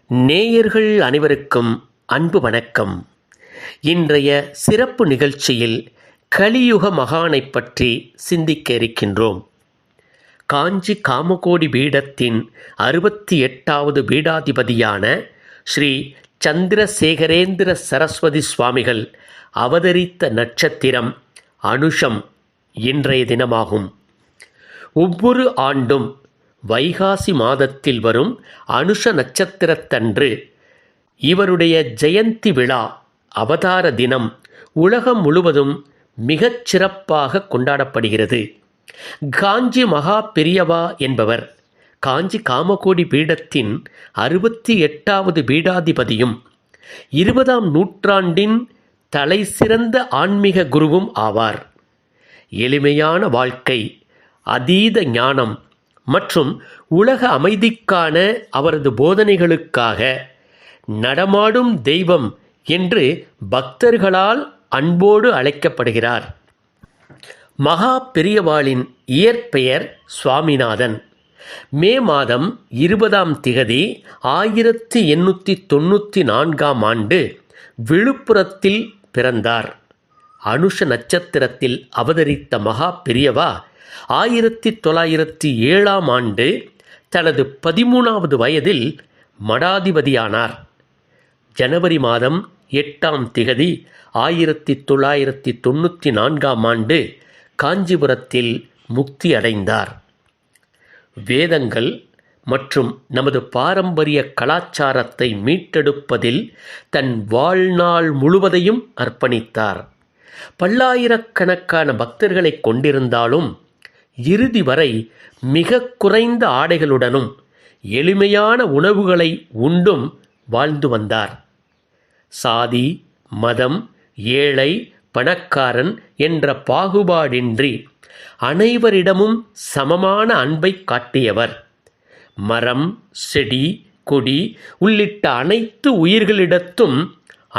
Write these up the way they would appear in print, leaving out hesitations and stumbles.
நேயர்கள் அனைவருக்கும் அன்பு வணக்கம். இன்றைய சிறப்பு நிகழ்ச்சியில் கலியுக மகானை பற்றி சிந்திக்க இருக்கின்றோம். காஞ்சி காமகோடி பீடத்தின் 68வது பீடாதிபதியான ஸ்ரீ சந்திரசேகரேந்திர சரஸ்வதி சுவாமிகள் அவதரித்த நட்சத்திரம் அனுஷம் இன்றைய தினமாகும். ஒவ்வொரு ஆண்டும் வைகாசி மாதத்தில் வரும் அனுஷ நட்சத்திரத்தன்று இவருடைய ஜெயந்தி விழா அவதார தினம் உலகம் முழுவதும் மிகச் சிறப்பாக கொண்டாடப்படுகிறது. காஞ்சி மகா பெரியவா என்பவர் காஞ்சி காமகோடி பீடத்தின் 68வது பீடாதிபதியும் 20ஆம் நூற்றாண்டின் தலை சிறந்த ஆன்மீக குருவும் ஆவார். எளிமையான வாழ்க்கை, அதீத ஞானம் மற்றும் உலக அமைதிக்கான அவரது போதனைகளுக்காக நடமாடும் தெய்வம் என்று பக்தர்களால் அன்போடு அழைக்கப்படுகிறார். மகா பெரியவாளின் இயற்பெயர் சுவாமிநாதன். மே மாதம் 20ஆம் திகதி 1894ஆம் ஆண்டு விழுப்புரத்தில் பிறந்தார். அனுஷ நட்சத்திரத்தில் அவதரித்த மகா பெரியவா 1907ஆம் ஆண்டு தனது 13வது வயதில் மடாதிபதியானார். ஜனவரி மாதம் 8ஆம் திகதி 1994ஆம் ஆண்டு காஞ்சிபுரத்தில் முக்தி அடைந்தார். வேதங்கள் மற்றும் நமது பாரம்பரிய கலாச்சாரத்தை மீட்டெடுப்பதில் தன் வாழ்நாள் முழுவதையும் அர்ப்பணித்தார். பல்லாயிரக்கணக்கான பக்தர்களை கொண்டிருந்தாலும் இறுதி வரை மிக குறைந்த ஆடைகளுடனும் எளிமையான உணவுகளை உண்டும் வாழ்ந்து வந்தார். சாதி, மதம், ஏழை, பணக்காரன் என்ற பாகுபாடின்றி அனைவரிடமும் சமமான அன்பை காட்டியவர். மரம், செடி, கொடி உள்ளிட்ட அனைத்து உயிர்களிடத்தும்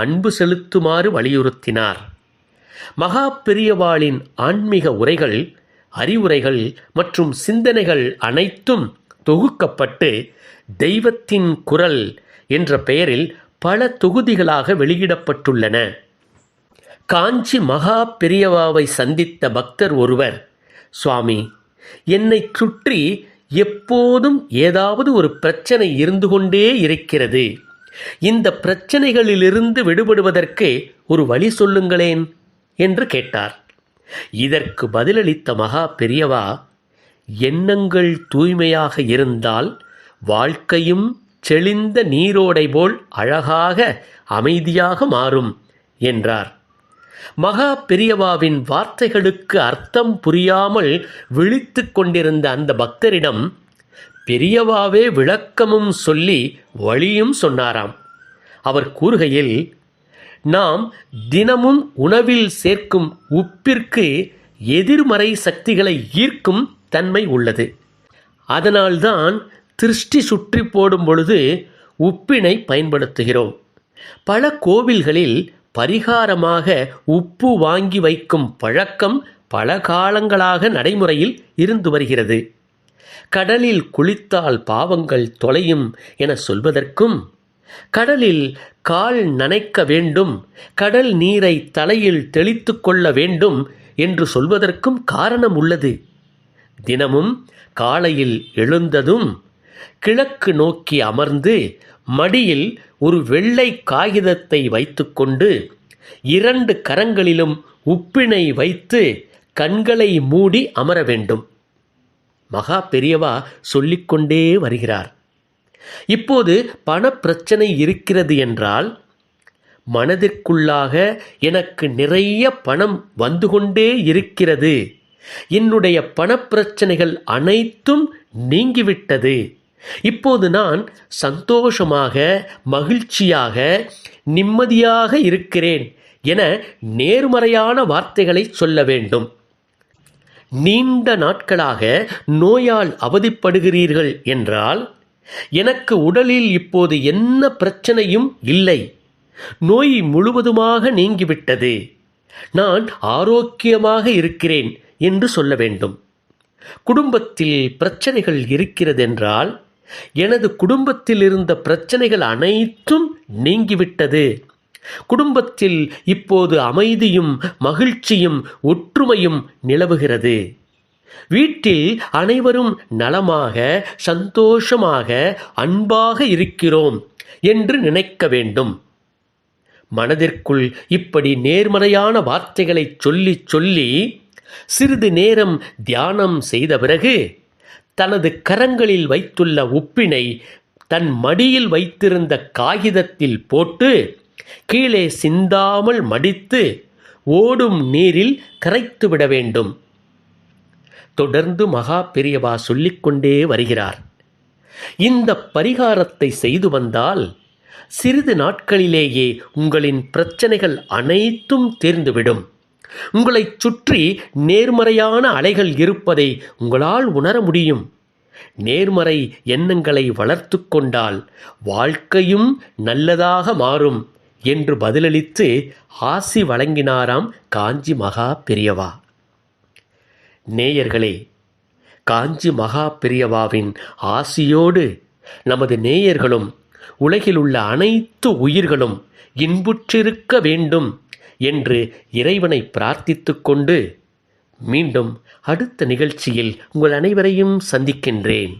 அன்பு செலுத்துமாறு வலியுறுத்தினார். மகா பெரியவாளின் ஆன்மீக உரைகள், அறிவுரைகள் மற்றும் சிந்தனைகள் அனைத்தும் தொகுக்கப்பட்டு தெய்வத்தின் குரல் என்ற பெயரில் பல தொகுதிகளாக வெளியிடப்பட்டுள்ளன. காஞ்சி மகா பெரியவாவை சந்தித்த பக்தர் ஒருவர், சுவாமி, என்னை சுற்றி எப்போதும் ஏதாவது ஒரு பிரச்சனை இருந்து கொண்டே இருக்கிறது. இந்த பிரச்சனைகளிலிருந்து விடுபடுவதற்கு ஒரு வழி சொல்லுங்களேன் என்று கேட்டார். இதற்கு பதிலளித்த மகா பெரியவா, எண்ணங்கள் தூய்மையாக இருந்தால் வாழ்க்கையும் செழிந்த நீரோடை போல் அழகாக அமைதியாக மாறும் என்றார். மகா பெரியவாவின் வார்த்தைகளுக்கு அர்த்தம் புரியாமல் விழித்து கொண்டிருந்த அந்த பக்தரிடம் பெரியவாவே விளக்கமும் சொல்லி வழியும் சொன்னாராம். அவர் கூறுகையில், நாம் தினமும் உணவில் சேர்க்கும் உப்பிற்கு எதிர்மறை சக்திகளை ஈர்க்கும் தன்மை உள்ளது. அதனால்தான் திருஷ்டி சுற்றி போடும் பொழுது உப்பினை பயன்படுத்துகிறோம். பல கோவில்களில் பரிகாரமாக உப்பு வாங்கி வைக்கும் பழக்கம் பல காலங்களாக நடைமுறையில் இருந்து வருகிறது. கடலில் குளித்தால் பாவங்கள் தொலையும் என சொல்வதற்கும், கடலில் கால் நனைக்க வேண்டும், கடல் நீரை தலையில் தெளித்து கொள்ள வேண்டும் என்று சொல்வதற்கும் காரணம் உள்ளது. தினமும் காலையில் எழுந்ததும் கிழக்கு நோக்கி அமர்ந்து மடியில் ஒரு வெள்ளை காகிதத்தை வைத்துக்கொண்டு 2 கரங்களிலும் உப்பினை வைத்து கண்களை மூடி அமர வேண்டும். மகா பெரியவா சொல்லிக்கொண்டே வருகிறார். இப்போது பணப்பிரச்சனை இருக்கிறது என்றால், மனதிற்குள்ளாக எனக்கு நிறைய பணம் வந்து கொண்டே இருக்கிறது, என்னுடைய பணப்பிரச்சனைகள் அனைத்தும் நீங்கிவிட்டது, இப்போது நான் சந்தோஷமாக, மகிழ்ச்சியாக, நிம்மதியாக இருக்கிறேன் என நேர்மறையான வார்த்தைகளை சொல்ல வேண்டும். நீண்ட நாட்களாக நோயால் அவதிப்படுகிறீர்கள் என்றால், எனக்கு உடலில் இப்போது என்ன பிரச்சனையும் இல்லை, நோய் முழுவதுமாக நீங்கிவிட்டது, நான் ஆரோக்கியமாக இருக்கிறேன் என்று சொல்ல வேண்டும். குடும்பத்தில் பிரச்சனைகள் இருக்கிறதென்றால் எனது குடும்பத்தில் இருந்த பிரச்சனைகள் அனைத்தும் நீங்கிவிட்டது. குடும்பத்தில் இப்போது அமைதியும் மகிழ்ச்சியும் ஒற்றுமையும் நிலவுகிறது. வீட்டில் அனைவரும் நலமாக, சந்தோஷமாக, அன்பாக இருக்கிறோம் என்று நினைக்க வேண்டும். மனதிற்குள் இப்படி நேர்மறையான வார்த்தைகளை சொல்லி சொல்லி சிறிது நேரம் தியானம் செய்த பிறகு தனது கரங்களில் வைத்துள்ள உப்பினை தன் மடியில் வைத்திருந்த காகிதத்தில் போட்டு கீழே சிந்தாமல் மடித்து ஓடும் நீரில் கரைத்துவிட வேண்டும். தொடர்ந்து மகா பெரியவா சொல்லிக்கொண்டே வருகிறார். இந்த பரிகாரத்தை செய்து வந்தால் சிறிது நாட்களிலேயே உங்களின் பிரச்சனைகள் அனைத்தும் தீர்ந்துவிடும். உங்களைச் சுற்றி நேர்மறையான அலைகள் இருப்பதை உங்களால் உணர முடியும். நேர்மறை எண்ணங்களை வளர்த்து கொண்டால் வாழ்க்கையும் நல்லதாக மாறும் என்று பதிலளித்து ஆசி வழங்கினாராம் காஞ்சி மகா பெரியவா. நேயர்களே, காஞ்சி மகா பெரியவாவின் ஆசியோடு நமது நேயர்களும் உலகில் உள்ள அனைத்து உயிர்களும் இன்புற்றிருக்க வேண்டும் என்று இறைவனை பிரார்த்தித்துக் கொண்டு மீண்டும் அடுத்த நிகழ்ச்சியில் உங்கள் அனைவரையும் சந்திக்கின்றேன்.